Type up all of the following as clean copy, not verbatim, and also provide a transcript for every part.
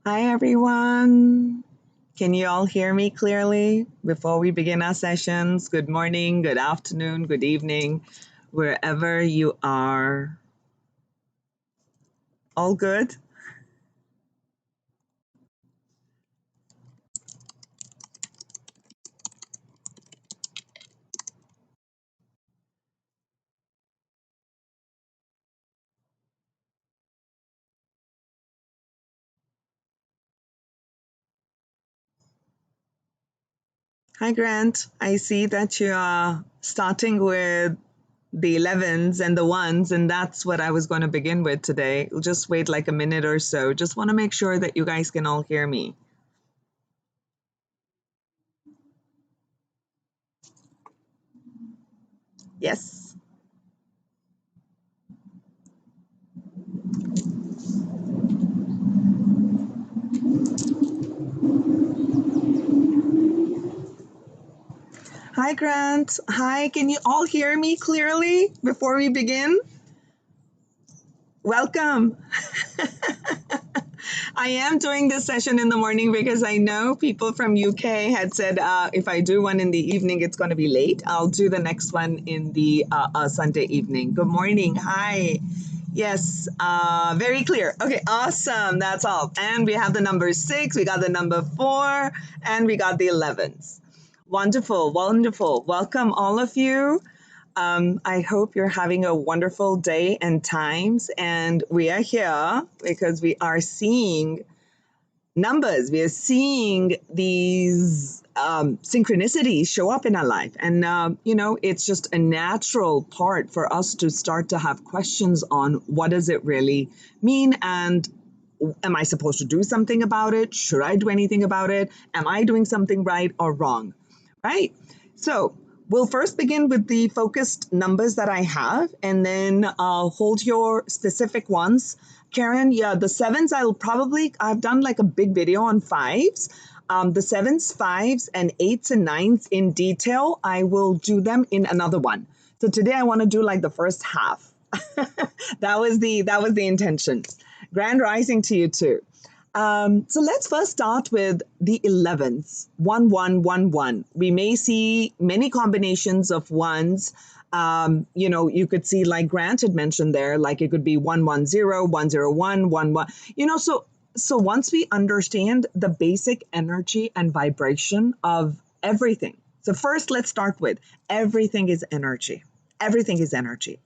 Hi, everyone. Can you all hear me clearly before we begin our sessions? Good morning, good afternoon, good evening, wherever you are. All good? Hi, Grant. I see that you are starting with the 11s and the ones, and that's what I was going to begin with today. We'll just wait like a minute or so. Just want to make sure that you guys can all hear me. Yes. Hi, Grant. Hi, can you all hear me clearly before we begin? Welcome. I am doing this session in the morning because I know people from UK had said if I do one in the evening, it's going to be late. I'll do the next one in the Sunday evening. Good morning. Hi. Yes, very clear. Okay, awesome. That's all. And we have the number 6, we got the number 4, and we got the 11s. Wonderful, wonderful. Welcome, all of you. I hope you're having a wonderful day and times. And we are here because we are seeing numbers. We are seeing these synchronicities show up in our life. And, it's just a natural part for us to start to have questions on what does it really mean? And am I supposed to do something about it? Should I do anything about it? Am I doing something right or wrong? Right? So we'll first begin with the focused numbers that I have, and then hold your specific ones. Karen, yeah, the 7s, I've done like a big video on 5s. The 7s, 5s, and 8s and 9s in detail, I will do them in another one. So today I want to do like the first half. That was the intention. Grand rising to you too. So let's first start with the 11s, 1111. We may see many combinations of ones. You could see, like Grant had mentioned there, like it could be 110, 101, 11. So once we understand the basic energy and vibration of everything. So first, let's start with everything is energy. Everything is energy.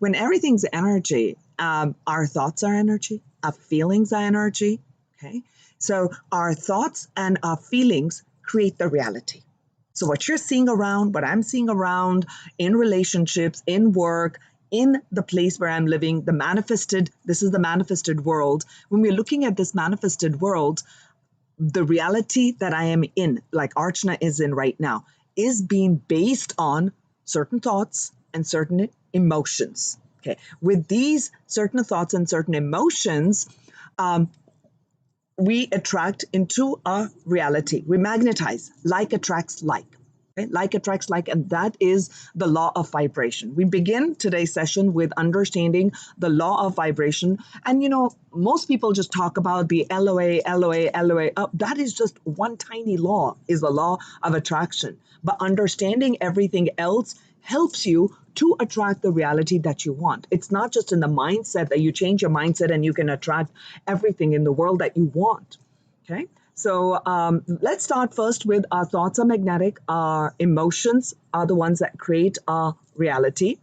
When everything's energy, our thoughts are energy, our feelings are energy. Okay. So our thoughts and our feelings create the reality. So what you're seeing around, what I'm seeing around in relationships, in work, in the place where I'm living, this is the manifested world. When we're looking at this manifested world, the reality that I am in, like Archana is in right now, is being based on certain thoughts and certain emotions. Okay. With these certain thoughts and certain emotions, we attract into a reality. We magnetize. Like attracts like. Okay? Like attracts like, and that is the law of vibration. We begin today's session with understanding the law of vibration. And most people just talk about the LOA, LOA, LOA. That is just one tiny law, is the law of attraction. But understanding everything else helps you to attract the reality that you want. It's not just in the mindset that you change your mindset and you can attract everything in the world that you want. Okay. So let's start first with our thoughts are magnetic. Our emotions are the ones that create our reality.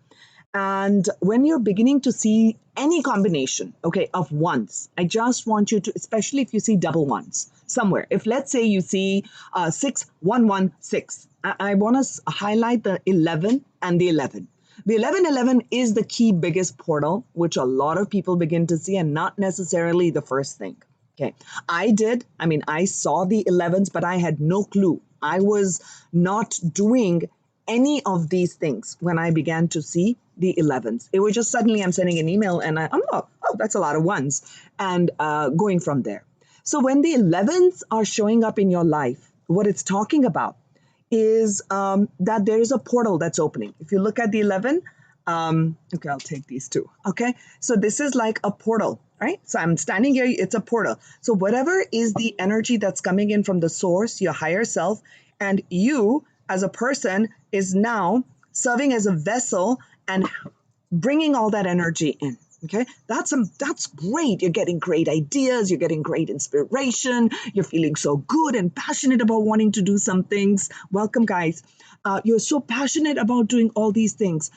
And when you're beginning to see any combination, okay, of ones, I just want you to, especially if you see double ones somewhere. If let's say you see 6116, I want to highlight the 11 and the 11. The 1111 is the key biggest portal, which a lot of people begin to see, and not necessarily the first thing. Okay. I saw the 11s, but I had no clue. I was not doing any of these things when I began to see the 11s. It was just suddenly I'm sending an email and that's a lot of ones, and going from there. So when the 11s are showing up in your life, what it's talking about is that there is a portal that's opening. If you look at the 11, Okay, I'll take these two. Okay, so this is like a portal, right? So I'm standing here, it's a portal. So whatever is the energy that's coming in from the source, your higher self, and you as a person is now serving as a vessel and bringing all that energy in. Okay, that's great. You're getting great ideas, you're getting great inspiration, you're feeling so good and passionate about wanting to do some things. Welcome, guys. You're so passionate about doing all these things.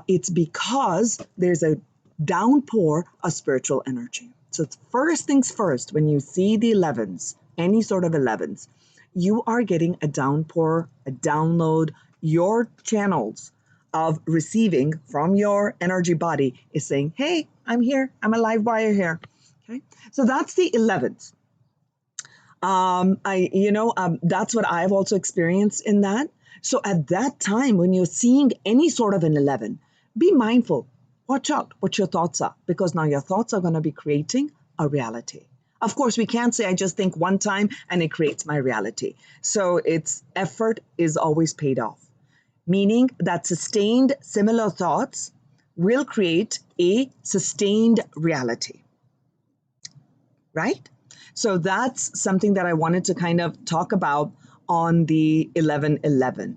It's because there's a downpour of spiritual energy. So it's first things first, when you see the 11s, any sort of 11s, you are getting a downpour, a download. Your channels of receiving from your energy body is saying, hey, I'm here. I'm a live wire here. Okay. So that's the 11s. That's what I've also experienced in that. So at that time, when you're seeing any sort of an 11, be mindful. Watch out what your thoughts are, because now your thoughts are going to be creating a reality. Of course, we can't say I just think one time and it creates my reality. So its effort is always paid off, meaning that sustained similar thoughts will create a sustained reality, right? So that's something that I wanted to kind of talk about on the 1111.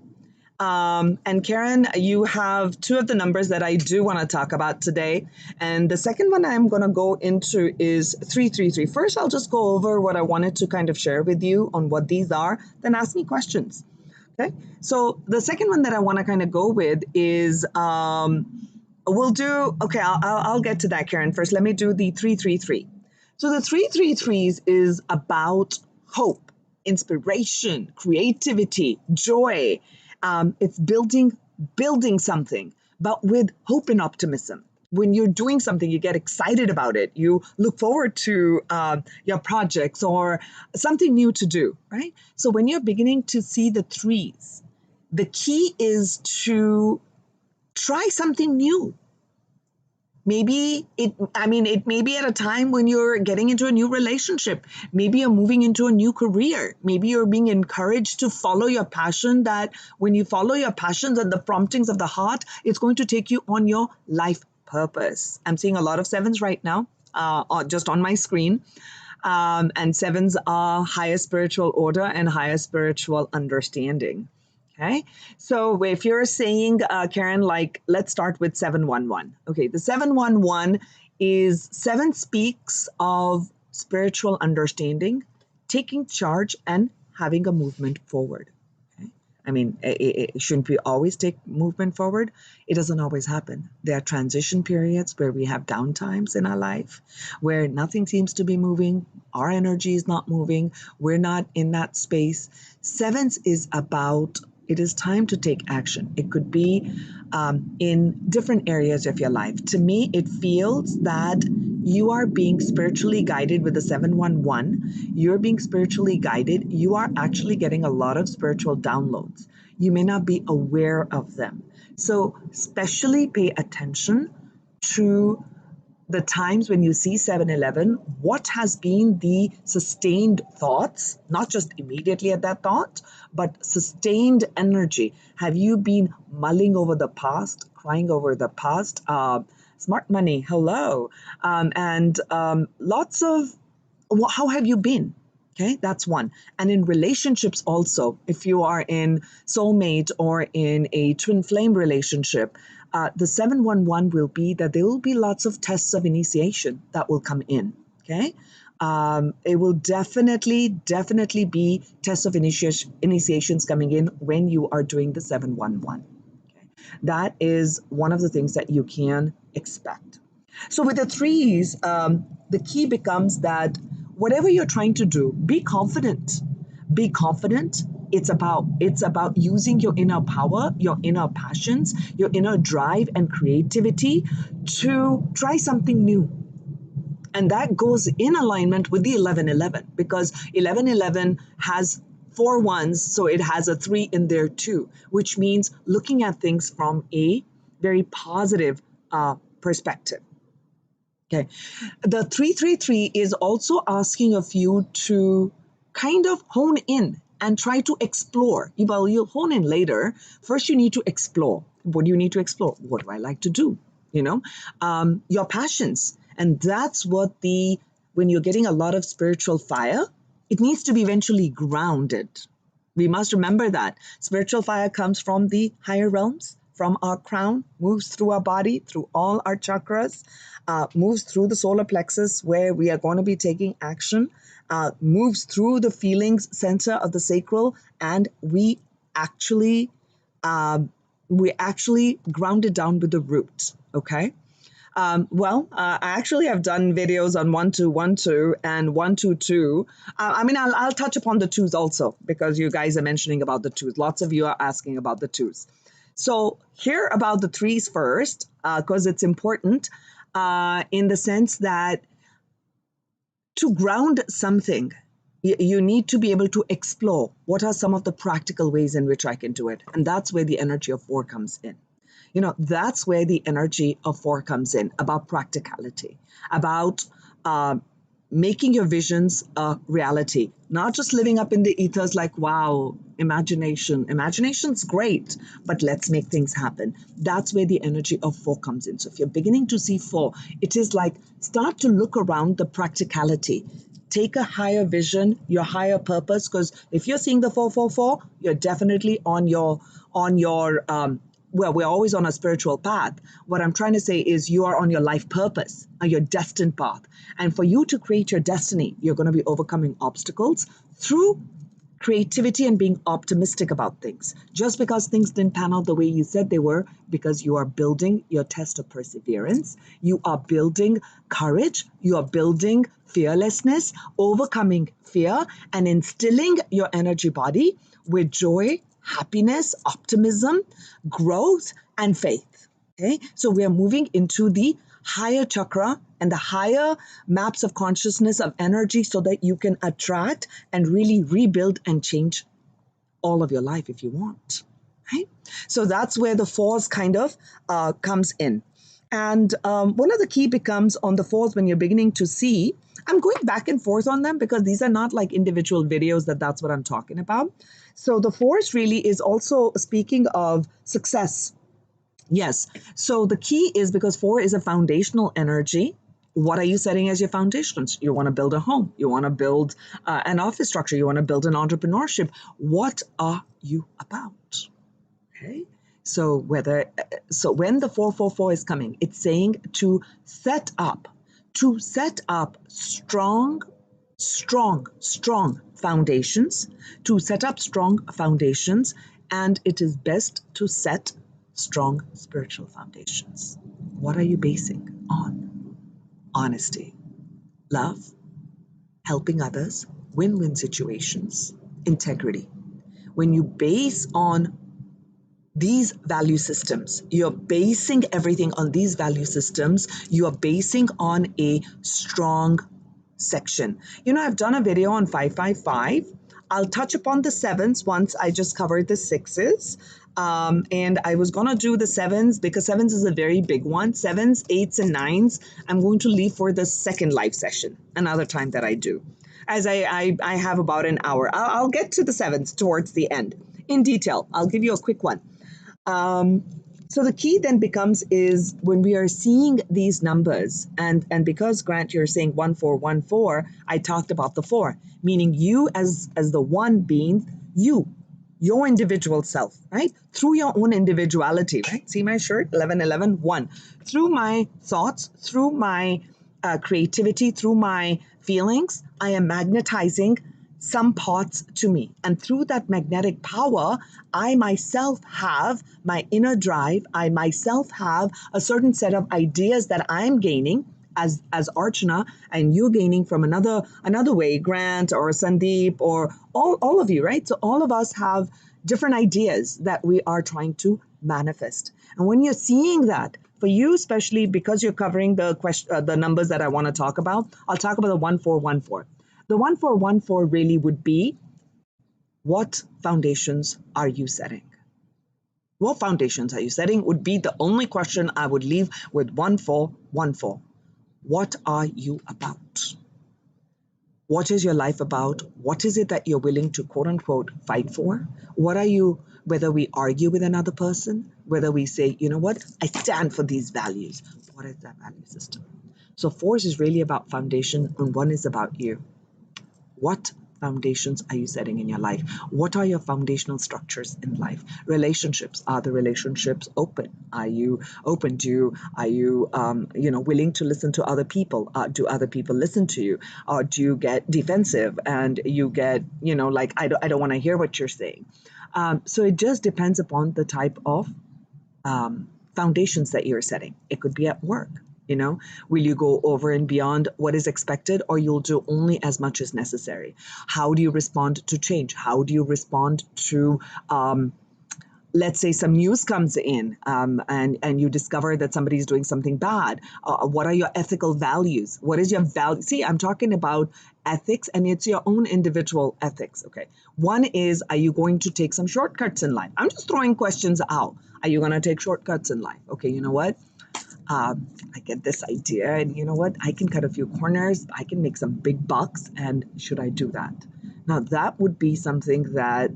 And Karen, you have two of the numbers that I do want to talk about today. And the second one I'm going to go into is 333. First, I'll just go over what I wanted to kind of share with you on what these are, then ask me questions. Okay. So the second one that I want to kind of go with is I'll get to that, Karen. First, let me do the 333. So the 333s is about hope, inspiration, creativity, joy. It's building something, but with hope and optimism. When you're doing something, you get excited about it. You look forward to your projects or something new to do, right? So when you're beginning to see the threes, the key is to try something new. Maybe it may be at a time when you're getting into a new relationship. Maybe you're moving into a new career. Maybe you're being encouraged to follow your passion, that when you follow your passions and the promptings of the heart, it's going to take you on your life purpose. I'm seeing a lot of sevens right now, just on my screen. And sevens are higher spiritual order and higher spiritual understanding. Okay, so if you're saying, Karen, like, let's start with 711. Okay, the 711 is 7 speaks of spiritual understanding, taking charge, and having a movement forward. Okay? I mean, shouldn't we always take movement forward? It doesn't always happen. There are transition periods where we have downtimes in our life, where nothing seems to be moving, our energy is not moving, we're not in that space. Sevens is about, it is time to take action. It could be in different areas of your life. To me, it feels that you are being spiritually guided with the 711. You're being spiritually guided. You are actually getting a lot of spiritual downloads. You may not be aware of them. So especially pay attention to the times when you see 711, what has been the sustained thoughts, not just immediately at that thought, but sustained energy. Have you been mulling over the past, crying over the past? Smart money, hello. Lots of, how have you been? Okay, that's one. And in relationships also, if you are in soulmate or in a twin flame relationship, the 711 will be that there will be lots of tests of initiation that will come in. Okay, it will definitely be tests of initiations coming in when you are doing the 711. Okay, that is one of the things that you can expect. So with the threes, the key becomes that whatever you're trying to do, be confident. Be confident. It's about using your inner power, your inner passions, your inner drive and creativity to try something new. And that goes in alignment with the 1111, because 1111 has 4 ones, so it has a 3 in there too, which means looking at things from a very positive perspective. Okay. The 333 is also asking of you to kind of hone in and try to explore. Well, you'll hone in later. First, you need to explore. What do you need to explore? What do I like to do? You know, your passions. And that's what when you're getting a lot of spiritual fire, it needs to be eventually grounded. We must remember that spiritual fire comes from the higher realms, from our crown, moves through our body, through all our chakras, moves through the solar plexus where we are going to be taking action, moves through the feelings center of the sacral, and actually we actually ground it down with the root. Okay. I actually have done videos on 1-2-1-2 and 1-2-2. I'll touch upon the twos also because you guys are mentioning about the twos. Lots of you are asking about the twos. So hear about the threes first, because it's important in the sense that to ground something, you need to be able to explore what are some of the practical ways in which I can do it. And that's where the energy of 4 comes in. That's where the energy of 4 comes in, about practicality, about making your visions a reality, not just living up in the ethers like, wow, imagination. Imagination's great, but let's make things happen. That's where the energy of 4 comes in. So if you're beginning to see 4, it is like start to look around the practicality. Take a higher vision, your higher purpose, because if you're seeing the 4-4-4, you're definitely on your well, we're always on a spiritual path. What I'm trying to say is you are on your life purpose, your destined path. And for you to create your destiny, you're going to be overcoming obstacles through creativity and being optimistic about things. Just because things didn't pan out the way you said they were, because you are building your test of perseverance, you are building courage, you are building fearlessness, overcoming fear, and instilling your energy body with joy, happiness, optimism, growth, and faith. Okay, so we are moving into the higher chakra and the higher maps of consciousness of energy so that you can attract and really rebuild and change all of your life if you want. Right? So that's where the 4s kind of comes in. And one of the key becomes on the 4s when you're beginning to see, I'm going back and forth on them because these are not like individual videos that's what I'm talking about. So the 4s really is also speaking of success. Yes. So the key is because 4 is a foundational energy. What are you setting as your foundations? You want to build a home. You want to build an office structure. You want to build an entrepreneurship. What are you about? Okay. So when the 4-4-4 is coming, it's saying to set up strong foundations, and it is best to set strong spiritual foundations. What are you basing on? Honesty, love, helping others, win-win situations, integrity. When you base on these value systems, you're basing everything on these value systems, you are basing on a strong section. I've done a video on 555. I'll touch upon the 7s once I just covered the 6s. And I was going to do the 7s because 7s is a very big one. 7s, 8s, and 9s, I'm going to leave for the second live session, another time that I do. As I have about an hour. I'll get to the 7s towards the end in detail. I'll give you a quick one. So the key then becomes is when we are seeing these numbers, and because Grant, you're saying 1414, I talked about the 4, meaning you as the one being your individual self, right? Through your own individuality, right? See my shirt, 1111, 1. Through my thoughts, through my creativity, through my feelings, I am magnetizing some parts to me. And through that magnetic power, I myself have my inner drive. I myself have a certain set of ideas that I'm gaining as Archana, and you're gaining from another way, Grant or Sandeep or all of you, right? So all of us have different ideas that we are trying to manifest. And when you're seeing that, for you, especially because you're covering the numbers that I want to talk about, I'll talk about the 1414. The 1414 really would be, what foundations are you setting? What foundations are you setting would be the only question I would leave with 1414. What are you about? What is your life about? What is it that you're willing to quote unquote fight for? What are you whether we argue with another person, whether we say, you know what, I stand for these values. What is that value system? So 4 is really about foundation, and 1 is about you. What foundations are you setting in your life? What are your foundational structures in life? Relationships, are the relationships open? Are you open to, are you, willing to listen to other people? Do other people listen to you? Or do you get defensive and you get, like, I don't want to hear what you're saying. So it just depends upon the type of foundations that you're setting. It could be at work. Will you go over and beyond what is expected, or you'll do only as much as necessary? How do you respond to change? How do you respond to, let's say some news comes in, and you discover that somebody's doing something bad? What are your ethical values? What is your value? See, I'm talking about ethics, and it's your own individual ethics. Okay. 1 is, are you going to take some shortcuts in life? I'm just throwing questions out. Are you going to take shortcuts in life? Okay, you know what? I get this idea, and you know what? I can cut a few corners. I can make some big bucks, and should I do that? Now, that would be something that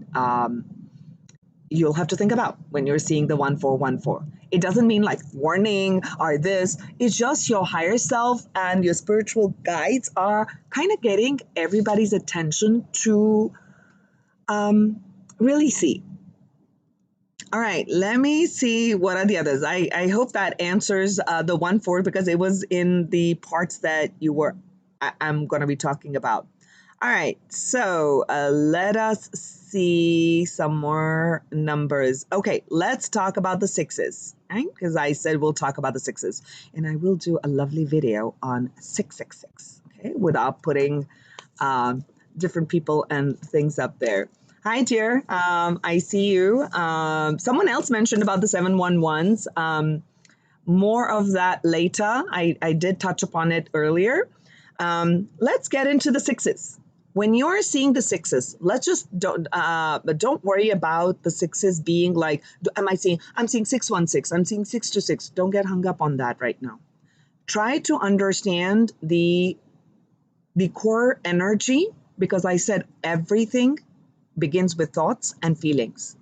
you'll have to think about when you're seeing the 1414. It doesn't mean like warning or this. It's just your higher self and your spiritual guides are kind of getting everybody's attention to really see. All right, let me see what are the others. I hope that answers the 1-4, because it was in the parts that I'm going to be talking about. All right, so let us see some more numbers. Okay, let's talk about the 6s, right? Because I said we'll talk about the 6s, and I will do a lovely video on 666, okay, without putting different people and things up there. Hi, dear. I see you. Someone else mentioned about the 711s. More of that later. I did touch upon it earlier. Let's get into the 6s. When you're seeing the 6s, let's just don't worry about the 6s being like, I'm seeing 616, I'm seeing 626. Don't get hung up on that right now. Try to understand the core energy, because I said everything begins with thoughts and feelings.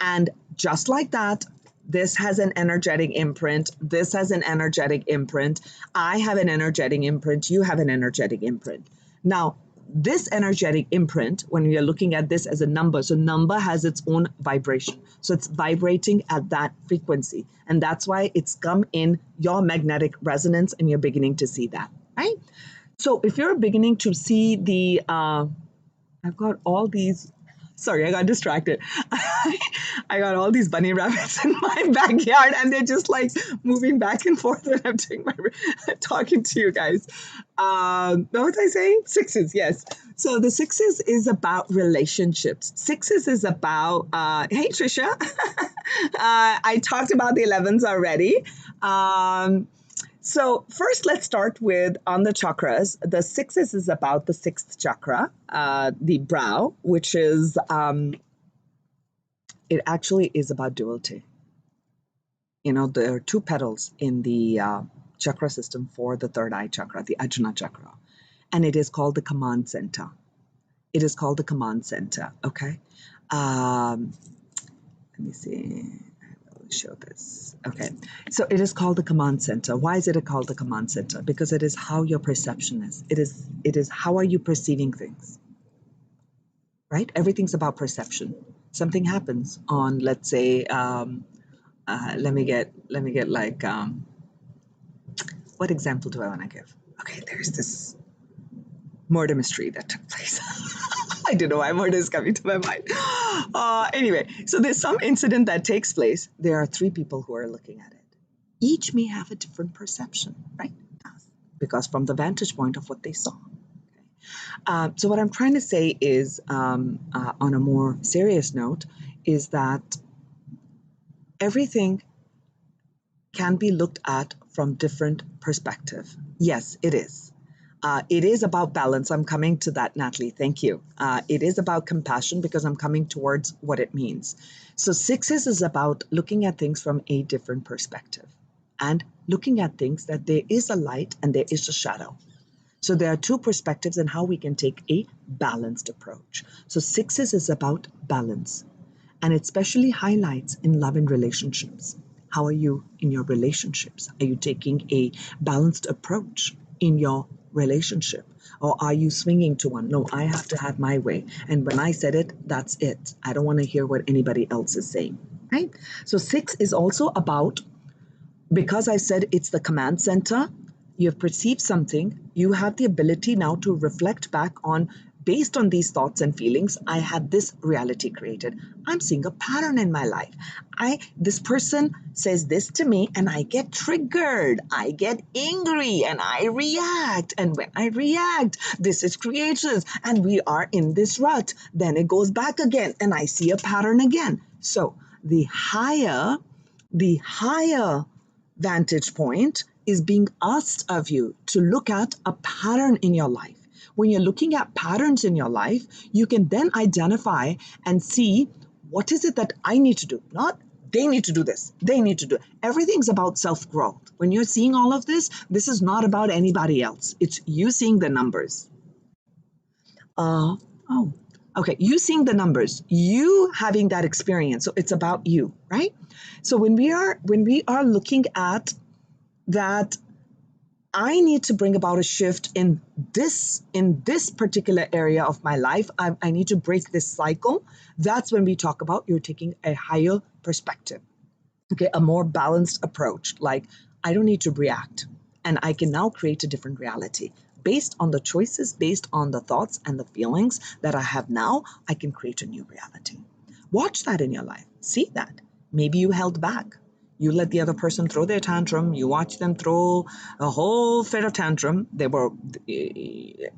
And just like that, this has an energetic imprint. This has an energetic imprint. I have an energetic imprint. You have an energetic imprint. Now, this energetic imprint, when we are looking at this as a number, so number has its own vibration. So it's vibrating at that frequency. And that's why it's come in your magnetic resonance, and you're beginning to see that, right? So if you're beginning to see the, I've got all these, sorry, I got distracted. I got all these bunny rabbits in my backyard, and they're just like moving back and forth when I'm doing talking to you guys. What was I saying? 6s, yes. So the 6s is about relationships. 6s is about, hey, Trisha. I talked about the 11s already. So first, let's start with on the chakras. The 6s is about the 6th chakra, the brow, which is, it actually is about duality. There are 2 petals in the chakra system for the 3rd eye chakra, the Archana chakra, and it is called the command center. It is called the command center, okay? Let me see. Show this. Okay, so it is called the command center. Why is it called the command center? Because it is how your perception is. It is how are you perceiving things, right? Everything's about perception. Something happens on, let's say, let me get like, what example do I want to give? Okay, there's this murder mystery that took place. I don't know why murder is coming to my mind. Anyway, so there's some incident that takes place. There are 3 people who are looking at it. Each may have a different perception, right? Because from the vantage point of what they saw. Okay. So what I'm trying to say is, on a more serious note, is that everything can be looked at from different perspective. Yes, it is. It is about balance. I'm coming to that, Natalie. Thank you. It is about compassion, because I'm coming towards what it means. So 6s is about looking at things from a different perspective and looking at things that there is a light and there is a shadow. So there are 2 perspectives and how we can take a balanced approach. So 6s is about balance. And it especially highlights in love and relationships. How are you in your relationships? Are you taking a balanced approach in your relationship? Or are you swinging to one? No, I have to have my way. And when I said it, that's it. I don't want to hear what anybody else is saying. Right? So 6 is also about, because I said it's the command center, you have perceived something, you have the ability now to reflect back on, based on these thoughts and feelings, I had this reality created. I'm seeing a pattern in my life. This person says this to me and I get triggered. I get angry and I react. And when I react, this is created and we are in this rut. Then it goes back again and I see a pattern again. So the higher vantage point is being asked of you to look at a pattern in your life. When you're looking at patterns in your life, you can then identify and see, what is it that I need to do? Not they need to do this, they need to do it. Everything's about self-growth. When you're seeing all of this, this is not about anybody else. It's you seeing the numbers. Okay, you seeing the numbers, you having that experience. So it's about you, right? So when we are looking at that, I need to bring about a shift in this particular area of my life. I need to break this cycle. That's when we talk about you're taking a higher perspective, okay, a more balanced approach. Like, I don't need to react, and I can now create a different reality based on the choices, based on the thoughts and the feelings that I have now. I can create a new reality. Watch that in your life. See that. Maybe you held back. You let the other person throw their tantrum. You watch them throw a whole fit of tantrum.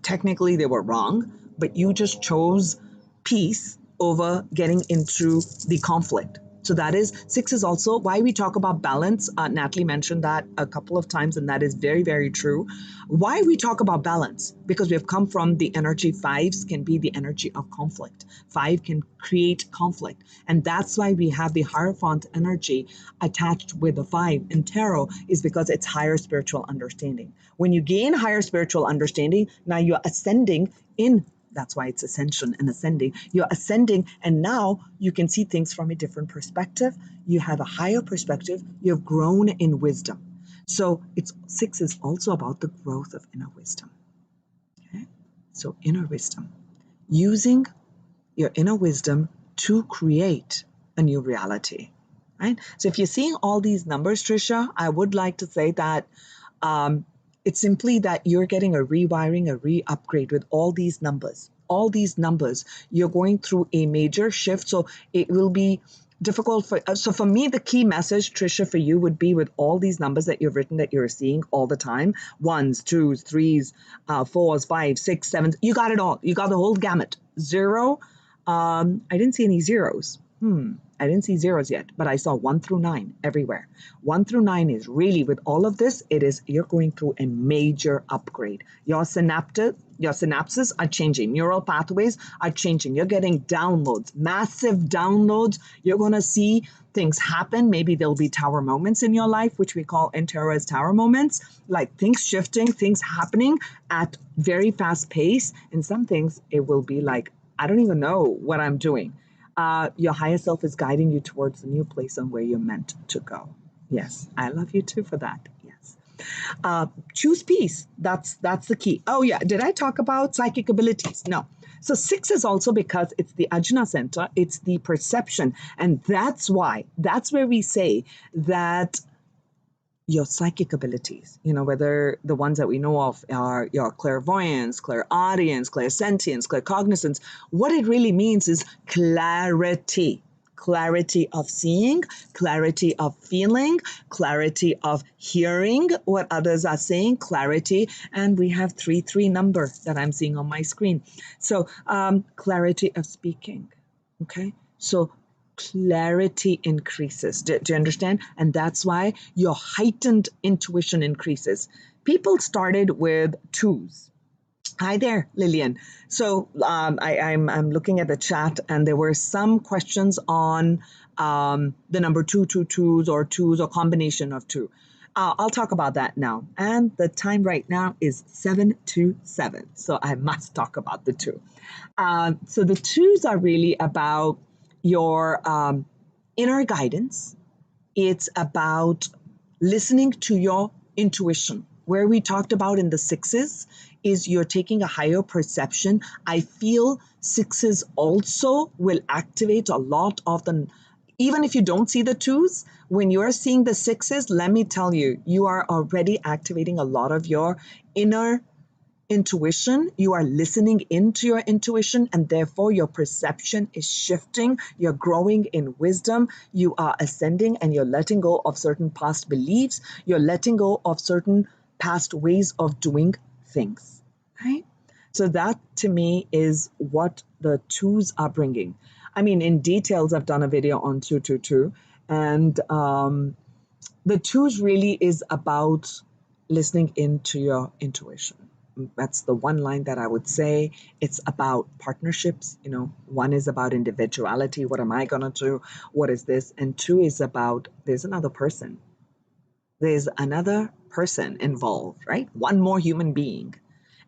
Technically they were wrong, but you just chose peace over getting into the conflict. So that is 6 is also why we talk about balance. Natalie mentioned that a couple of times, and that is very, very true. Why we talk about balance? Because we have come from the energy. 5s can be the energy of conflict. 5 can create conflict. And that's why we have the Hierophant energy attached with the 5 in tarot, is because it's higher spiritual understanding. When you gain higher spiritual understanding, now you're ascending in. That's why it's ascension and ascending. You're ascending, and now you can see things from a different perspective. You have a higher perspective. You've grown in wisdom. So 6 is also about the growth of inner wisdom. Okay? So inner wisdom, using your inner wisdom to create a new reality. Right? So if you're seeing all these numbers, Trisha, I would like to say that it's simply that you're getting a rewiring, a re-upgrade with all these numbers. All these numbers, you're going through a major shift. So it will be difficult for me, the key message, Trisha, for you would be with all these numbers that you've written that you're seeing all the time, 1s, 2s, 3s, 4s, 5s, 6, 7s, you got it all. You got the whole gamut. 0, I didn't see any zeros. I didn't see zeros yet, but I saw 1 through 9 everywhere. 1 through 9 is really, with all of this, you're going through a major upgrade. Your synapses are changing. Neural pathways are changing. You're getting downloads, massive downloads. You're going to see things happen. Maybe there'll be tower moments in your life, which we call in tarot as tower moments, like things shifting, things happening at very fast pace. And some things, it will be like, I don't even know what I'm doing. Your higher self is guiding you towards the new place and where you're meant to go. Yes, I love you too for that. Yes. Choose peace. That's the key. Oh yeah, did I talk about psychic abilities? No. So 6 is also because it's the Ajna center. It's the perception. And that's where we say that your psychic abilities, whether the ones that we know of are your clairvoyance, clairaudience, clairsentience, claircognizance, what it really means is clarity. Clarity of seeing, clarity of feeling, clarity of hearing what others are saying, clarity. And we have 3 number that I'm seeing on my screen. So clarity of speaking. Okay. So clarity increases. Do you understand? And that's why your heightened intuition increases. People started with 2s. Hi there, Lillian. So I'm looking at the chat, and there were some questions on the number 222s or 2s or combination of 2. I'll talk about that now. And the time right now is 7:27. So I must talk about the 2. So the 2s are really about your inner guidance. It's about listening to your intuition. Where we talked about in the sixes is you're taking a higher perception. I feel sixes also will activate a lot of the, even if you don't see the twos, when you're seeing the sixes, let me tell you, you are already activating a lot of your inner intuition. You are listening into your intuition, and therefore your perception is shifting. You're growing in wisdom. You are ascending, and you're letting go of certain past beliefs. You're letting go of certain past ways of doing things, right? So that to me is what the twos are bringing. I mean, in details, I've done a video on 222, and the twos really is about listening into your intuition. That's the one line that I would say. It's about partnerships. You know, one is about individuality. What am I going to do? What is this? And two is about there's another person. There's another person involved, right? One more human being.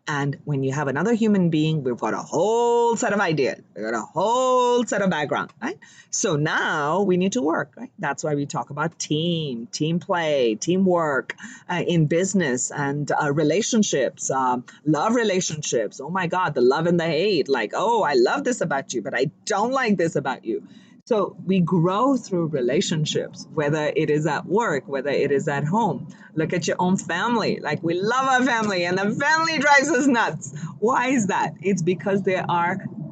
And when you have another human being, we've got a whole set of ideas. We've got a whole set of background, right? So now we need to work, right? That's why we talk about team play, teamwork in business and relationships, love relationships. Oh my God, the love and the hate. Like, oh, I love this about you, but I don't like this about you. So we grow through relationships, whether it is at work, whether it is at home. Look at your own family. Like, we love our family and the family drives us nuts. Why is that? It's because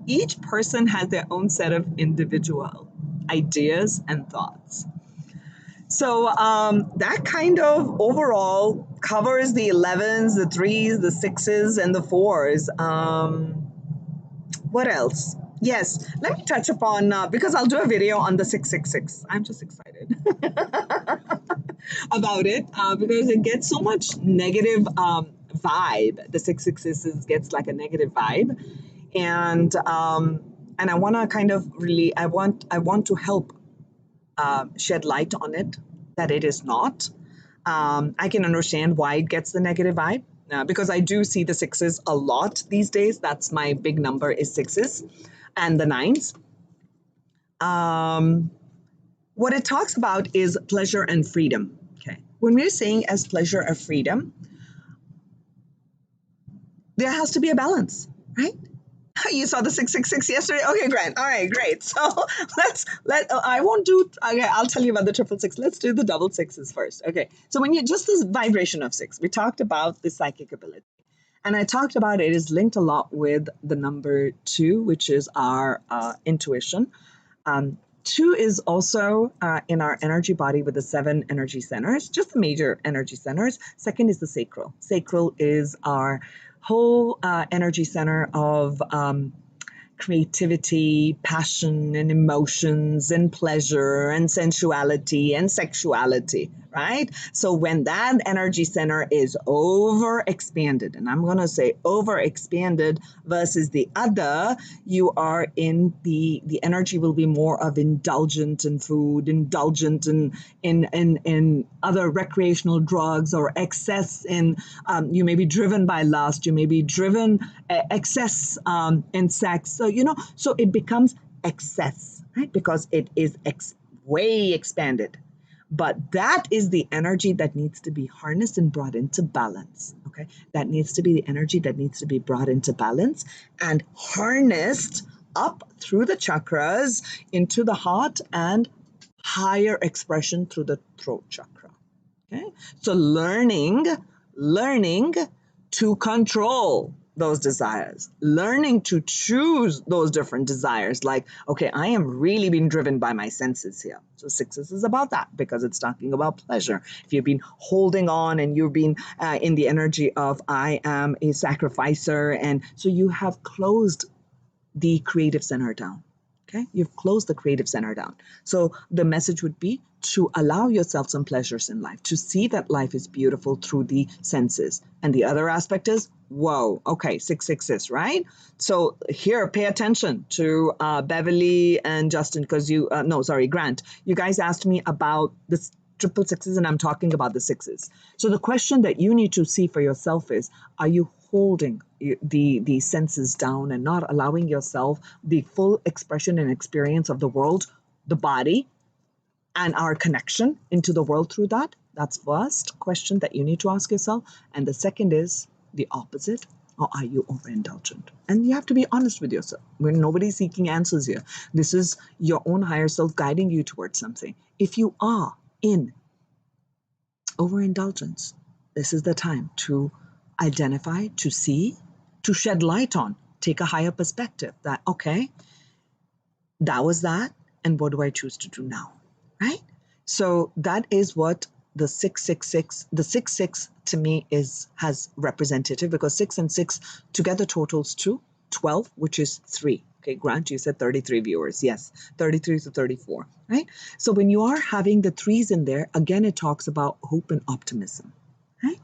each person has their own set of individual ideas and thoughts. So that kind of overall covers the 11s, the 3s, the 6s, and the 4s. What else? Yes, let me touch upon, because I'll do a video on the 666. I'm just excited about it because it gets so much negative vibe. The 666 gets like a negative vibe. And I want to kind of really, I want to help shed light on it, that it is not. I can understand why it gets the negative vibe. Because I do see the sixes a lot these days. That's my big number is sixes and the nines. What it talks about is pleasure and freedom. Okay. When we're saying as pleasure or freedom, there has to be a balance, right? You saw the 666 yesterday? Okay, great. All right, great. So I won't do, okay, I'll tell you about the 666. Let's do the double sixes first. Okay, so when you, just this vibration of 6, we talked about the psychic ability. And I talked about it is linked a lot with the number 2, which is our intuition. 2 is also in our energy body with the 7 energy centers, just the major energy centers. Second is the sacral. Sacral is our whole energy center of creativity, passion, and emotions, and pleasure, and sensuality, and sexuality, right? So when that energy center is overexpanded, and I'm going to say overexpanded versus the other, you are in the energy will be more of indulgent in food, indulgent in other recreational drugs, or excess in, you may be driven by lust, you may be driven excess in sex. So, so it becomes excess, right? Because it is way expanded. But that is the energy that needs to be harnessed and brought into balance, okay? That needs to be the energy that needs to be brought into balance and harnessed up through the chakras into the heart and higher expression through the throat chakra, okay? So learning to control those desires, learning to choose those different desires. Like, okay, I am really being driven by my senses here. So 6 is about that because it's talking about pleasure. If you've been holding on and you've been in the energy of I am a sacrificer, and so you have closed the creative center down. Okay, you've closed the creative center down. So the message would be to allow yourself some pleasures in life, to see that life is beautiful through the senses. And the other aspect is, whoa, okay, 666, right? So here, pay attention to Beverly and Justin, because Grant. You guys asked me about this 666, and I'm talking about the 6s. So the question that you need to see for yourself is, are you holding the senses down and not allowing yourself the full expression and experience of the world, the body, and our connection into the world through that? That's first question that you need to ask yourself. And the second is the opposite. Or are you overindulgent? And you have to be honest with yourself. When nobody's seeking answers here, this is your own higher self guiding you towards something. If you are in overindulgence, this is the time to identify, to see, to shed light on, take a higher perspective that, okay, that was that, and what do I choose to do now, right? So that is what the 666, the 66 to me has representative, because 6 and 6 together totals to 12, which is 3. Okay, Grant, you said 33 viewers. Yes, 33 to 34, right? So when you are having the 3s in there, again, it talks about hope and optimism, right?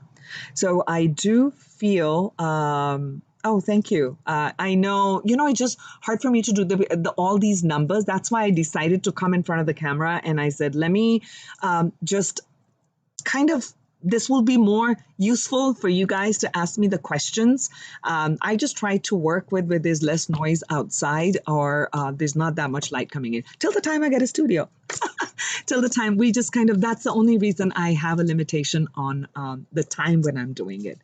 So I do feel, oh, thank you. I know, it's just hard for me to do all these numbers. That's why I decided to come in front of the camera and I said, let me just kind of, this will be more useful for you guys to ask me the questions. I just try to work with where there's less noise outside, or there's not that much light coming in till the time I get a studio. Till the time we just kind of, that's the only reason I have a limitation on the time when I'm doing it.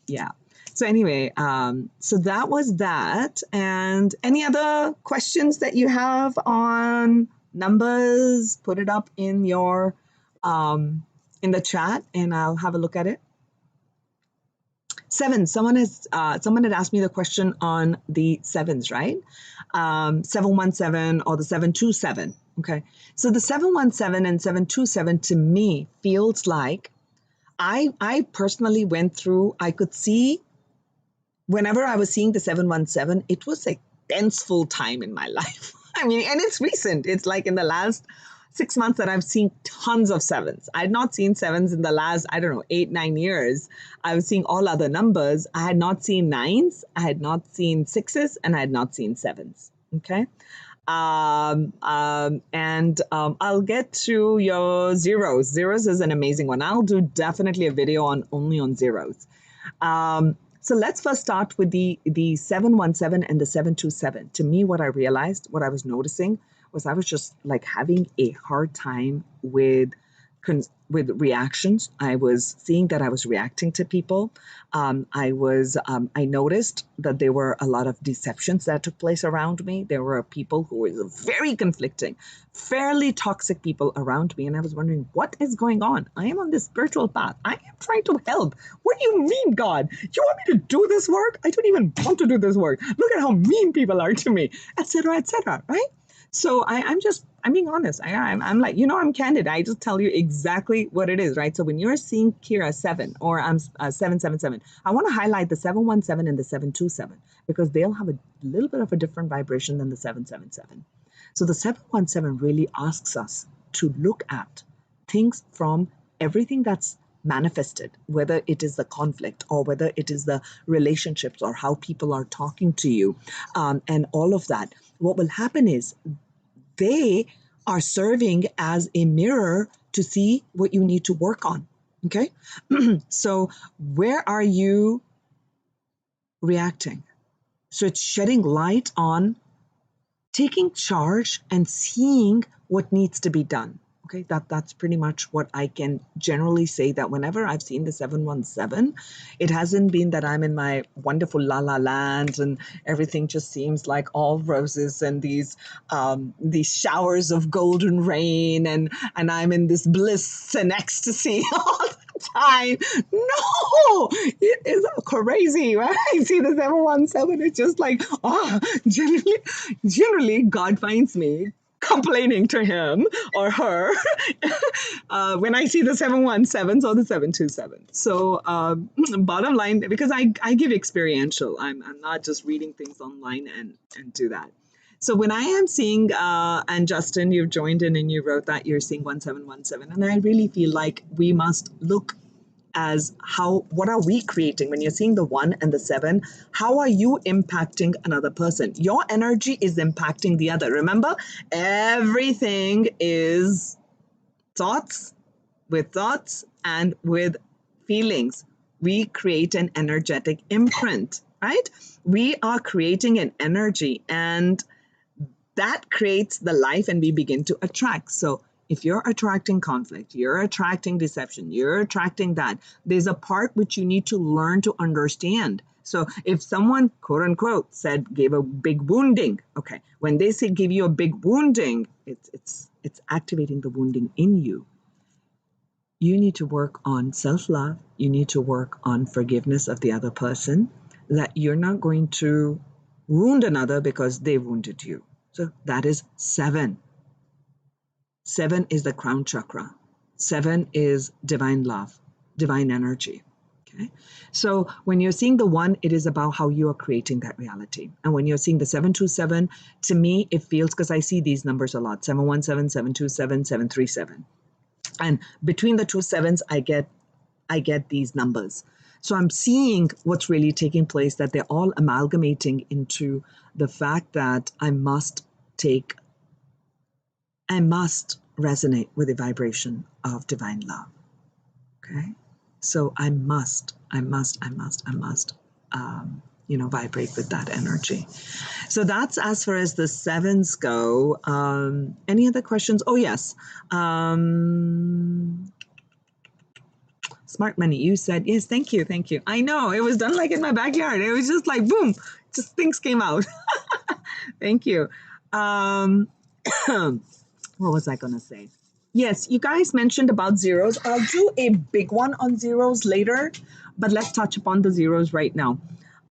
Yeah. So anyway, so that was that. And any other questions that you have on numbers, put it up in your in the chat and I'll have a look at it. 7, someone had asked me the question on the 7s, right? 717 or the 727. Okay. So the 717 and 727 to me feels like I personally went through, I could see whenever I was seeing the 717, it was a tenseful time in my life. I mean, and it's recent. It's like in the last 6 months that I've seen tons of 7s. I had not seen 7s in the last, 8, 9 years. I was seeing all other numbers. I had not seen 9s. I had not seen 6s, and I had not seen 7s. Okay. And I'll get to your zeros. Zeros is an amazing one. I'll do definitely a video only on zeros. So let's first start with the 717 and the 727. To me, what I realized, what I was noticing, was I was just like having a hard time with reactions. I was seeing that I was reacting to people. I noticed that there were a lot of deceptions that took place around me. There were people who were very conflicting, fairly toxic people around me. And I was wondering, what is going on? I am on this spiritual path. I am trying to help. What do you mean, God? You want me to do this work? I don't even want to do this work. Look at how mean people are to me, etc., right? So I'm being honest. I'm like, I'm candid. I just tell you exactly what it is, right? So when you're seeing Kira 7 or I'm 777, I want to highlight the 717 and the 727 because they'll have a little bit of a different vibration than the 777. So the 717 really asks us to look at things from everything that's manifested, whether it is the conflict or whether it is the relationships or how people are talking to you, and all of that. What will happen is they are serving as a mirror to see what you need to work on. Okay. So where are you reacting? So it's shedding light on taking charge and seeing what needs to be done. Okay, that's pretty much what I can generally say, that whenever I've seen the 717, it hasn't been that I'm in my wonderful la la land and everything just seems like all roses and these showers of golden rain and I'm in this bliss and ecstasy all the time. No, it is crazy, right? I see the 717, it's just like, generally God finds me complaining to him or her when I see the 717s or the 727. So bottom line, because I give experiential, I'm not just reading things online and do that. So when I am seeing, and Justin, you've joined in and you wrote that you're seeing 1717, and I really feel like we must look as what are we creating? When you're seeing the 1 and the 7, how are you impacting another person? Your energy is impacting the other. Remember, everything is thoughts and with feelings. We create an energetic imprint, right? We are creating an energy, and that creates the life, and we begin to attract. So if you're attracting conflict, you're attracting deception, you're attracting that, there's a part which you need to learn to understand. So if someone, quote unquote, said, gave a big wounding, okay, when they say give you a big wounding, it's activating the wounding in you. You need to work on self-love. You need to work on forgiveness of the other person, that you're not going to wound another because they wounded you. So that is 7. 7 is the crown chakra. 7 is divine love, divine energy. Okay. So when you're seeing the 1, it is about how you are creating that reality. And when you're seeing the 727, to me, it feels, because I see these numbers a lot, 717, 727, 737. And between the 2 sevens, I get these numbers. So I'm seeing what's really taking place, that they're all amalgamating into the fact that I must resonate with the vibration of divine love. Okay. So I must, vibrate with that energy. So that's as far as the 7s go. Any other questions? Oh, yes. Smart Money, you said, yes, thank you. I know, it was done like in my backyard. It was just like, boom, just things came out. Thank you. What was I going to say? Yes, you guys mentioned about zeros. I'll do a big one on zeros later, but let's touch upon the zeros right now.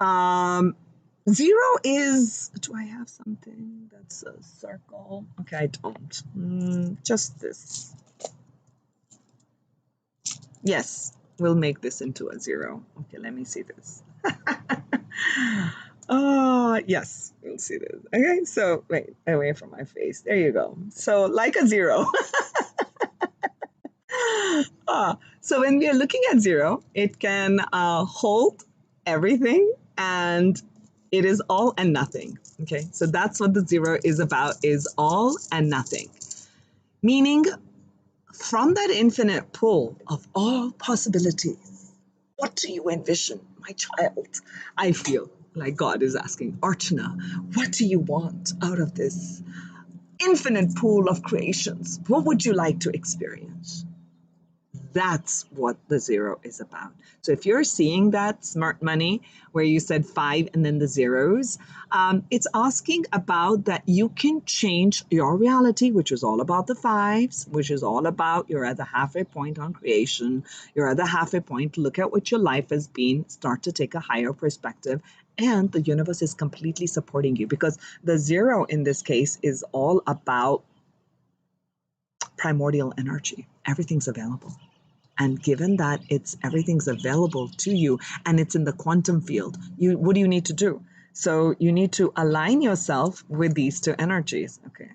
0 is, do I have something that's a circle? Okay, I don't. Just this. Yes, we'll make this into a 0. Okay, let me see this. Yes, we'll see this. Okay, so wait, away from my face. There you go. So like a 0. So when we are looking at 0, it can hold everything, and it is all and nothing. Okay, so that's what the 0 is about, is all and nothing. Meaning, from that infinite pool of all possibilities, what do you envision, my child? I feel like God is asking, Archana, what do you want out of this infinite pool of creations? What would you like to experience? That's what the 0 is about. So if you're seeing that, Smart Money, where you said 5 and then the zeros, it's asking about that you can change your reality, which is all about the 5s, which is all about you're at the halfway point on creation. You're at the halfway point. Look at what your life has been. Start to take a higher perspective. And the universe is completely supporting you, because the 0 in this case is all about primordial energy. Everything's available. And given that everything's available to you and it's in the quantum field, what do you need to do? So you need to align yourself with these 2 energies. Okay.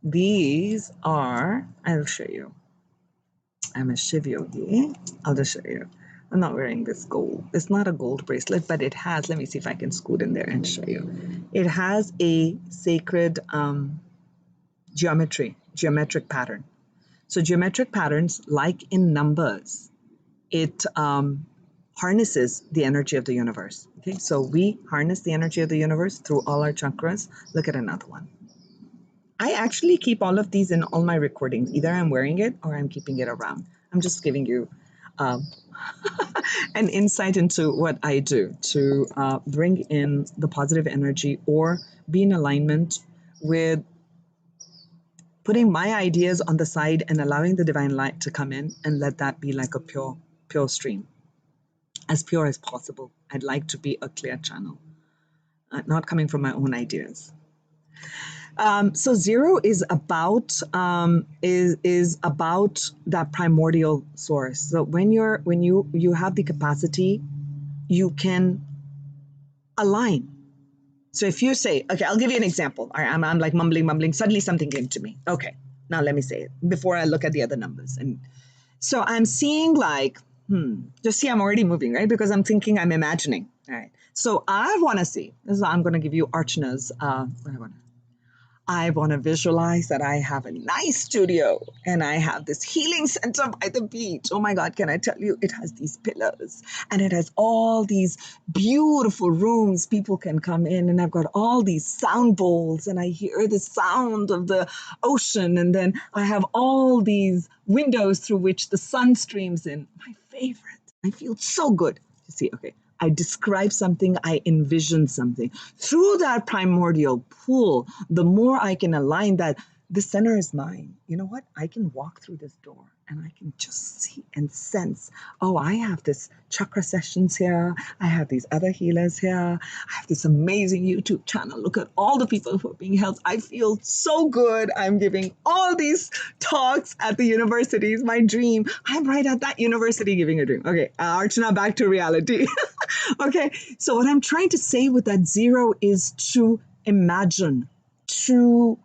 These are, I'll show you. I'm a Shiv yogi. I'll just show you. I'm not wearing this gold. It's not a gold bracelet, but it has, let me see if I can scoot in there and show you. It has a sacred geometric pattern. So geometric patterns, like in numbers, it harnesses the energy of the universe. Okay, so we harness the energy of the universe through all our chakras. Look at another one. I actually keep all of these in all my recordings. Either I'm wearing it or I'm keeping it around. I'm just giving you an insight into what I do to bring in the positive energy or be in alignment with putting my ideas on the side and allowing the divine light to come in and let that be like a pure stream, as pure as possible. I'd like to be a clear channel, not coming from my own ideas. So 0 is about is about that primordial source. So when you have the capacity, you can align. So if you say, okay, I'll give you an example. All right, I'm like mumbling. Suddenly something came to me. Okay, now let me say it before I look at the other numbers. And so I'm seeing like, just see, I'm already moving, right? Because I'm thinking, I'm imagining. All right. So I want to see, this is, I'm going to give you Archana's, I want to visualize that I have a nice studio and I have this healing center by the beach. Oh my God, can I tell you, it has these pillars and it has all these beautiful rooms people can come in. And I've got all these sound bowls and I hear the sound of the ocean. And then I have all these windows through which the sun streams in. My favorite. I feel so good. You see, okay. I describe something, I envision something. Through that primordial pool, the more I can align that the center is mine. You know what? I can walk through this door and I can just see and sense, oh, I have this chakra sessions here. I have these other healers here. I have this amazing YouTube channel. Look at all the people who are being helped. I feel so good. I'm giving all these talks at the universities. My dream. I'm right at that university giving a dream. Okay, Archana, back to reality. Okay, so what I'm trying to say with that zero is to imagine, to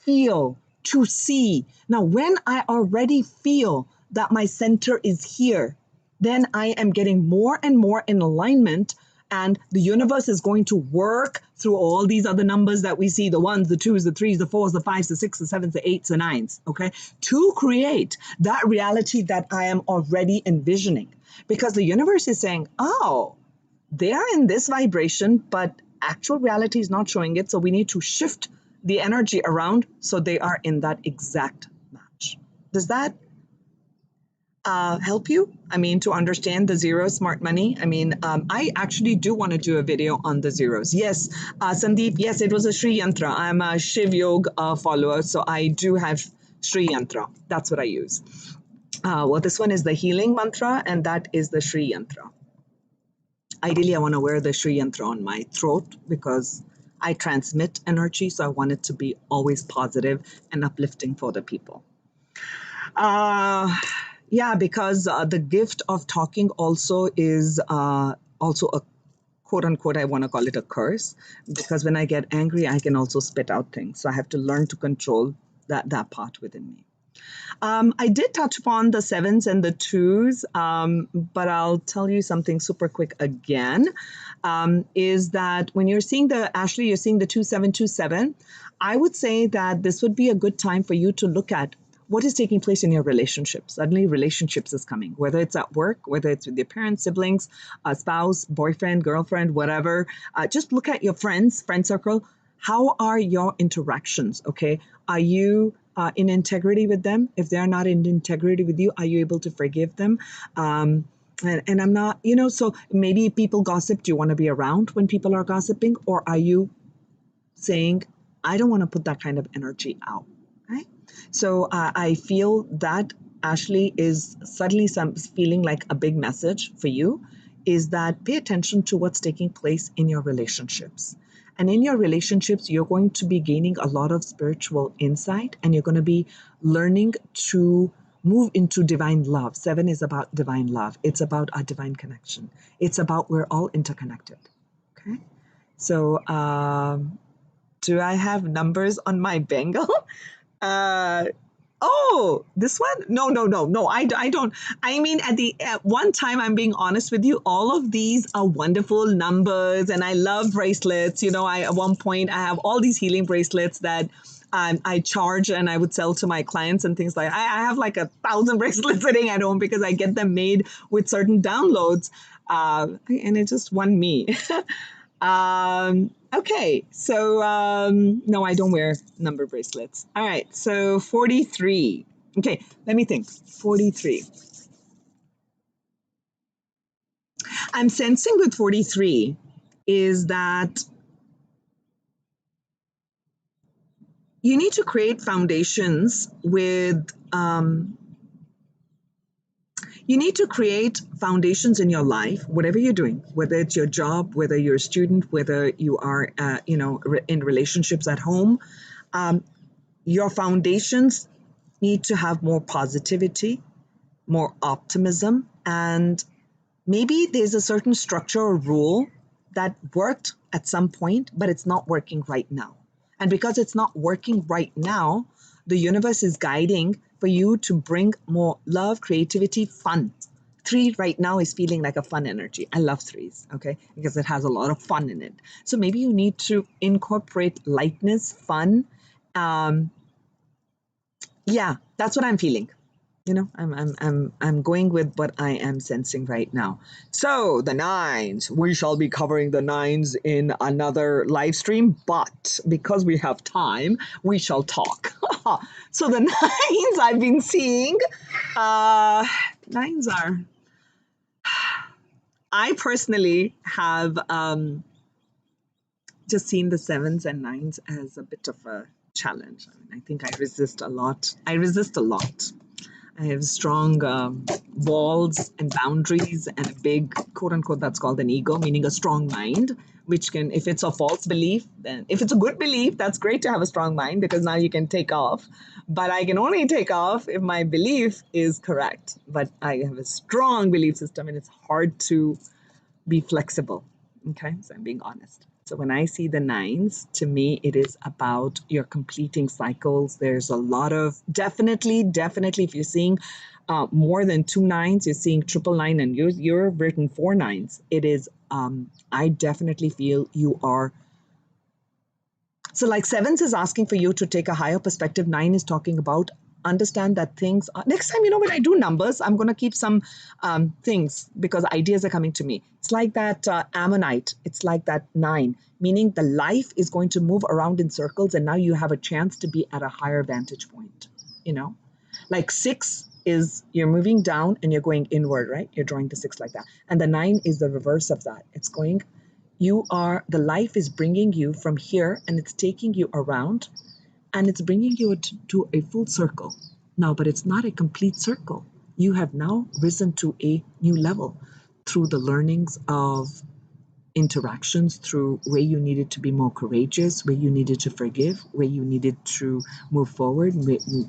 feel, to see. Now, when I already feel that my center is here, then I am getting more and more in alignment, and the universe is going to work through all these other numbers that we see, the ones, the twos, the threes, the fours, the fives, the sixes, the sevens, the eights, the nines, okay, to create that reality that I am already envisioning. Because the universe is saying, oh, they are in this vibration, but actual reality is not showing it. So we need to shift the energy around so they are in that exact match. Does that help you? I mean, to understand the zero smart money? I mean, I actually do want to do a video on the zeros. Yes, Sandeep, yes, it was a Sri Yantra. I'm a Shiv Yoga follower, so I do have Sri Yantra. That's what I use. Well, this one is the healing mantra, and that is the Sri Yantra. Ideally, I want to wear the Sri Yantra on my throat because I transmit energy, so I want it to be always positive and uplifting for the people. Yeah, because the gift of talking also is also a quote unquote, I want to call it a curse, because when I get angry, I can also spit out things. So I have to learn to control that part within me. I did touch upon the sevens and the twos, but I'll tell you something super quick again, is that when you're seeing Ashley, you're seeing the 2727, I would say that this would be a good time for you to look at what is taking place in your relationships. Suddenly relationships is coming, whether it's at work, whether it's with your parents, siblings, a spouse, boyfriend, girlfriend, whatever. Just look at your friend circle. How are your interactions? Okay. Are you in integrity with them? If they're not in integrity with you, are you able to forgive them? And I'm not, so maybe people gossip. Do you want to be around when people are gossiping? Or are you saying, I don't want to put that kind of energy out? Right? So I feel that Ashley is suddenly feeling like a big message for you is that pay attention to what's taking place in your relationships. And in your relationships, you're going to be gaining a lot of spiritual insight and you're going to be learning to move into divine love. 7 is about divine love. It's about our divine connection. It's about we're all interconnected. Okay. So do I have numbers on my bangle? Oh, this one? No, I don't. I mean, at one time, I'm being honest with you, all of these are wonderful numbers and I love bracelets. At one point, I have all these healing bracelets that I charge and I would sell to my clients and things like I have like 1,000 bracelets sitting at home because I get them made with certain downloads. And it just won me. Okay, so no, I don't wear number bracelets. All right, so 43. Okay, let me think. 43. I'm sensing with 43 is that you need to create foundations with you need to create foundations in your life, whatever you're doing, whether it's your job, whether you're a student, whether you are, in relationships at home. Your foundations need to have more positivity, more optimism, and maybe there's a certain structure or rule that worked at some point, but it's not working right now. And because it's not working right now, the universe is guiding for you to bring more love, creativity, fun. 3 right now is feeling like a fun energy. I love 3s, okay, because it has a lot of fun in it. So maybe you need to incorporate lightness, fun, Um, yeah, that's what I'm feeling. I'm going with what I am sensing right now. So the nines, we shall be covering the nines in another live stream, but because we have time, we shall talk. So the nines I've been seeing, nines are. I personally have just seen the sevens and nines as a bit of a challenge. I think I resist a lot. I have strong walls and boundaries and a big, quote unquote, that's called an ego, meaning a strong mind, which can, if it's a false belief, then if it's a good belief, that's great to have a strong mind because now you can take off. But I can only take off if my belief is correct. But I have a strong belief system and it's hard to be flexible. Okay, so I'm being honest. So when I see the nines, to me, it is about you're completing cycles. There's a lot of definitely, if you're seeing more than two nines, you're seeing triple nine, and you're written four nines. It is. I definitely feel you are. So like sevens is asking for you to take a higher perspective. Nine is talking about understand that things are, next time, when I do numbers, I'm going to keep some things because ideas are coming to me. It's like that ammonite. It's like that nine, meaning the life is going to move around in circles and now you have a chance to be at a higher vantage point, like six is you're moving down and you're going inward, right? You're drawing the six like that. And the nine is the reverse of that. It's going, the life is bringing you from here and it's taking you around and it's bringing you to a full circle. Now, but it's not a complete circle. You have now risen to a new level through the learnings of interactions, through where you needed to be more courageous, where you needed to forgive, where you needed to move forward,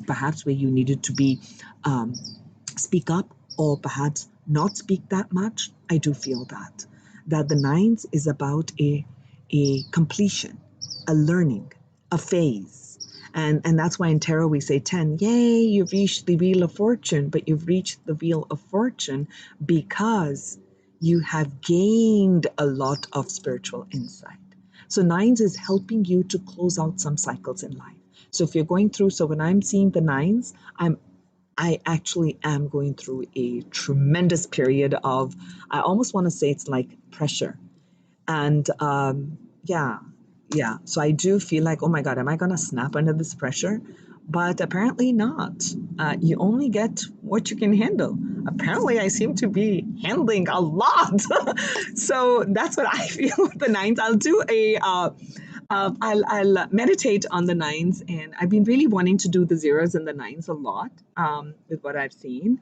perhaps where you needed to be speak up or perhaps not speak that much. I do feel that the nines is about a completion, a learning, a phase. And that's why in tarot we say 10, yay, you've reached the wheel of fortune, but you've reached the wheel of fortune because you have gained a lot of spiritual insight. So nines is helping you to close out some cycles in life. So if you're going through, so when I'm seeing the nines, I actually am going through a tremendous period of, I almost want to say it's like pressure. And yeah. So I do feel like, oh my God, am I going to snap under this pressure? But apparently not. You only get what you can handle. Apparently, I seem to be handling a lot. So that's what I feel with the nines. I'll do I'll meditate on the nines, and I've been really wanting to do the zeros and the nines a lot with what I've seen.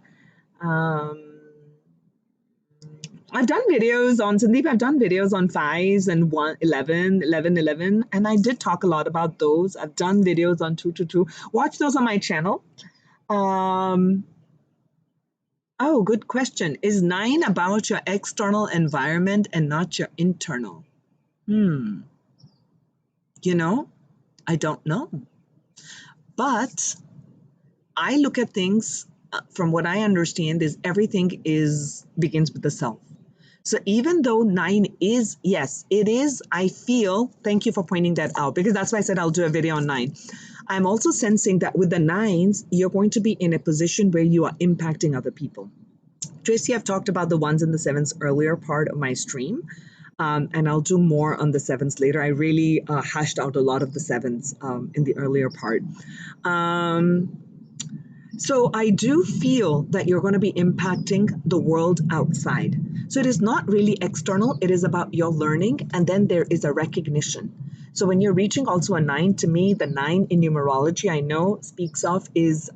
I've done videos on Sandeep. I've done videos on fives and 11, and I did talk a lot about those. I've done videos on 222. Watch those on my channel. Oh, good question. Is 9 about your external environment and not your internal? I don't know. But I look at things from what I understand is everything begins with the self. So even though 9 is, yes, it is, I feel, thank you for pointing that out, because that's why I said I'll do a video on 9. I'm also sensing that with the 9s, you're going to be in a position where you are impacting other people. Tracy, I've talked about the 1s and the 7s earlier part of my stream. And I'll do more on the 7s later. I really hashed out a lot of the 7s in the earlier part. So I do feel that you're going to be impacting the world outside. So it is not really external. It is about your learning. And then there is a recognition. So when you're reaching also a 9, to me, the 9 in numerology, I know speaks of is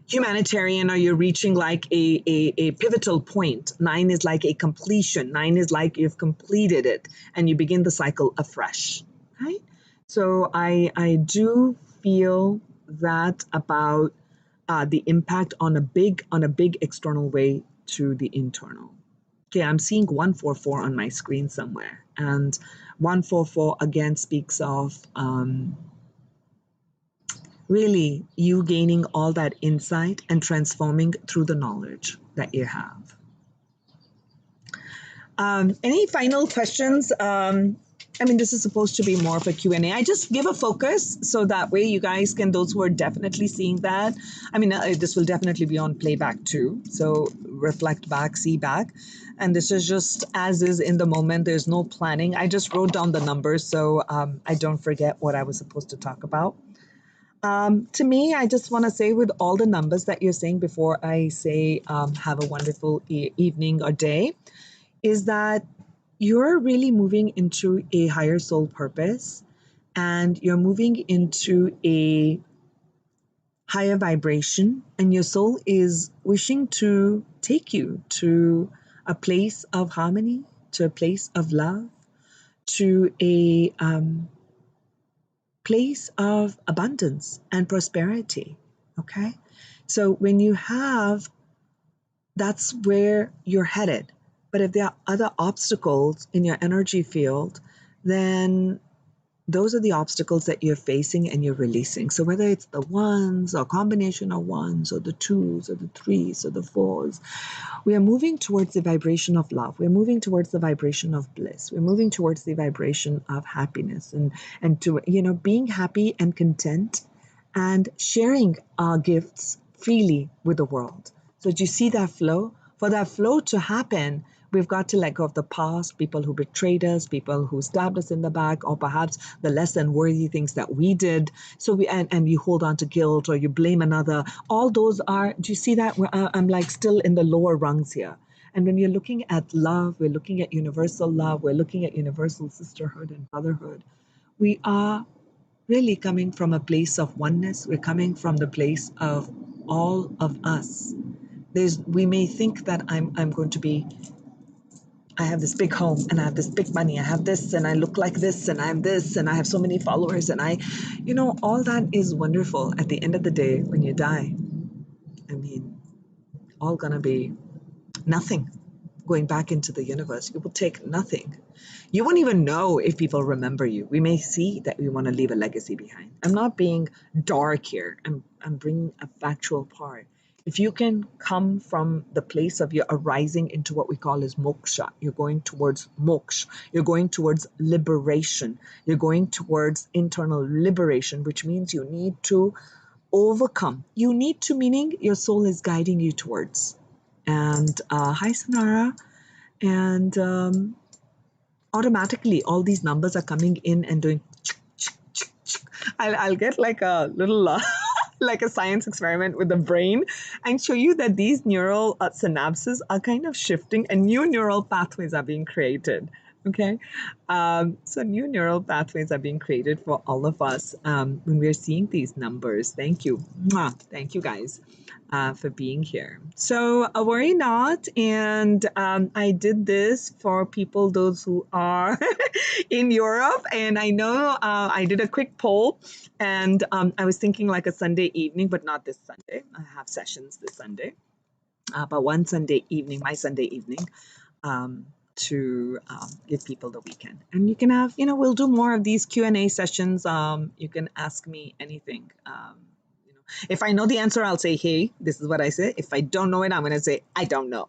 humanitarian, or you're reaching like a pivotal point. 9 is like a completion. 9 is like you've completed it and you begin the cycle afresh. Right? So I do feel that about the impact on a big external way to the internal. Okay, I'm seeing 144 on my screen somewhere, and 144 again speaks of really you gaining all that insight and transforming through the knowledge that you have. Any final questions? I mean, this is supposed to be more of a Q&A. I just give a focus so that way you guys can, those who are definitely seeing that, I mean, this will definitely be on playback too. So reflect back, see back. And this is just as is in the moment. There's no planning. I just wrote down the numbers so I don't forget what I was supposed to talk about. To me, I just want to say with all the numbers that you're saying before I say have a wonderful evening or day, is that you're really moving into a higher soul purpose and you're moving into a higher vibration, and your soul is wishing to take you to a place of harmony, to a place of love, to a place of abundance and prosperity. Okay. So when you have, that's where you're headed. But if there are other obstacles in your energy field, then those are the obstacles that you're facing and you're releasing. So whether it's the ones or combination of ones or the twos or the threes or the fours, we are moving towards the vibration of love. We're moving towards the vibration of bliss. We're moving towards the vibration of happiness and to, being happy and content and sharing our gifts freely with the world. So do you see that flow? For that flow to happen, we've got to let go of the past, people who betrayed us, people who stabbed us in the back, or perhaps the less than worthy things that we did. So and you hold on to guilt or you blame another. All those are, do you see that? I'm like still in the lower rungs here. And when you're looking at love, we're looking at universal love, we're looking at universal sisterhood and brotherhood. We are really coming from a place of oneness. We're coming from the place of all of us. We may think that I'm going to be, I have this big home and I have this big money, I have this and I look like this and I'm this and I have so many followers and all that is wonderful. At the end of the day, when you die, I mean, all gonna be nothing. Going back into the universe, you will take nothing. You won't even know if people remember you. We may see that we want to leave a legacy behind. I'm not being dark here. I'm bringing a factual part. If you can come from the place of your arising into what we call as moksha, you're going towards moksha, you're going towards liberation, you're going towards internal liberation, which means you need to overcome. You need to, meaning your soul is guiding you towards. And hi, Sanara. And automatically, all these numbers are coming in and doing. I'll get like a little, like a science experiment with the brain and show you that these neural synapses are kind of shifting and new neural pathways are being created. Okay. So new neural pathways are being created for all of us when we're seeing these numbers. Thank you. Mwah. Thank you, guys. For being here. So worry not. And I did this for people, those who are in Europe. And I know I did a quick poll and I was thinking like a Sunday evening, but not this Sunday. I have sessions this Sunday, but one Sunday evening, my Sunday evening, to give people the weekend. And you can have, we'll do more of these Q&A sessions. You can ask me anything. If I know the answer, I'll say, hey, this is what I say. If I don't know it, I'm going to say, I don't know.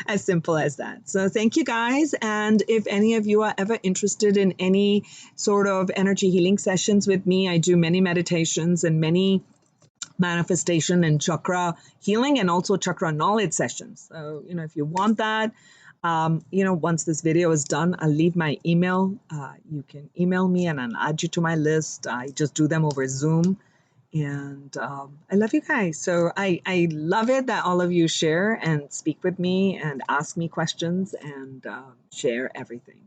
As simple as that. So thank you, guys. And if any of you are ever interested in any sort of energy healing sessions with me, I do many meditations and many manifestation and chakra healing and also chakra knowledge sessions. So, if you want that, once this video is done, I'll leave my email. You can email me and I'll add you to my list. I just do them over Zoom. And I love you guys. So I love it that all of you share and speak with me and ask me questions and share everything.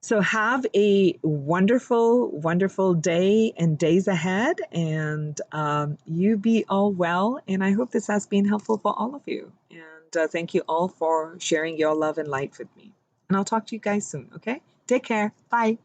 So have a wonderful, wonderful day and days ahead. And you be all well. And I hope this has been helpful for all of you. And thank you all for sharing your love and light with me. And I'll talk to you guys soon. Okay? Take care. Bye.